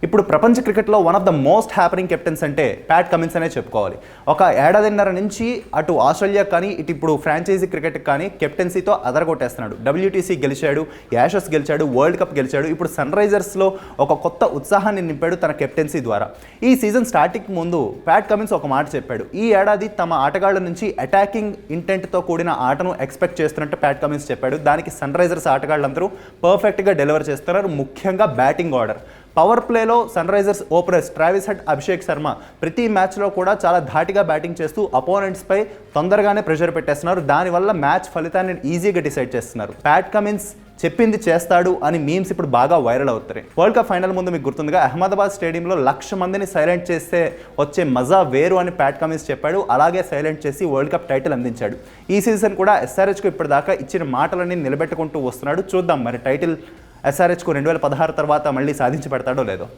ఇప్పుడు ప్రపంచ క్రికెట్లో one of the most happening captains అంటే ప్యాట్ కమిన్స్ అనే చెప్పుకోవాలి. ఒక ఏడాదిన్నర నుంచి అటు ఆస్ట్రేలియా కానీ ఇటు ఇప్పుడు ఫ్రాంచైజీ క్రికెట్ కానీ కెప్టెన్సీతో అదరగొట్టేస్తున్నాడు. WTC గెలిచాడు, యాషెస్ గెలిచాడు, వరల్డ్ కప్ గెలిచాడు. ఇప్పుడు సన్ రైజర్స్లో ఒక కొత్త ఉత్సాహాన్ని నింపాడు తన కెప్టెన్సీ ద్వారా. ఈ సీజన్ స్టార్టింగ్ ముందు ప్యాట్ కమిన్స్ ఒక మాట చెప్పాడు. ఈ ఏడాది తమ ఆటగాళ్ల నుంచి అటాకింగ్ ఇంటెంట్తో కూడిన ఆటను ఎక్స్పెక్ట్ చేస్తున్నట్టు ప్యాట్ కమిన్స్ చెప్పాడు. దానికి సన్ రైజర్స్ ఆటగాళ్ళందరూ పర్ఫెక్ట్గా డెలివర్ చేస్తున్నారు, ముఖ్యంగా బ్యాటింగ్ ఆర్డర్. పవర్ ప్లేలో Sunrisers openers Travis Head, Abhishek Sharma ప్రతి మ్యాచ్లో కూడా చాలా ధాటిగా బ్యాటింగ్ చేస్తూ అపోనెంట్స్పై తొందరగానే ప్రెషర్ పెట్టేస్తున్నారు. దానివల్ల మ్యాచ్ ఫలితాన్ని ఈజీగా డిసైడ్ చేస్తున్నారు. ప్యాట్ కమిన్స్ చెప్పింది చేస్తాడు అని మీమ్స్ ఇప్పుడు బాగా వైరల్ అవుతాయి. వరల్డ్ కప్ ఫైనల్ ముందు మీకు గుర్తుందిగా అహ్మదాబాద్ స్టేడియంలో 1,00,000 మందిని సైలెంట్ చేస్తే వచ్చే మజా వేరు అని ప్యాట్ కమిన్స్ చెప్పాడు. అలాగే సైలెంట్ చేసి వరల్డ్ కప్ టైటిల్ అందించాడు. ఈ సీజన్ కూడా SRHకు ఇప్పటిదాకా ఇచ్చిన మాటలన్నీ నిలబెట్టుకుంటూ వస్తున్నాడు. చూద్దాం మరి టైటిల్ SRHకు 2016 తర్వాత మళ్ళీ సాధించి పెడతాడో లేదో.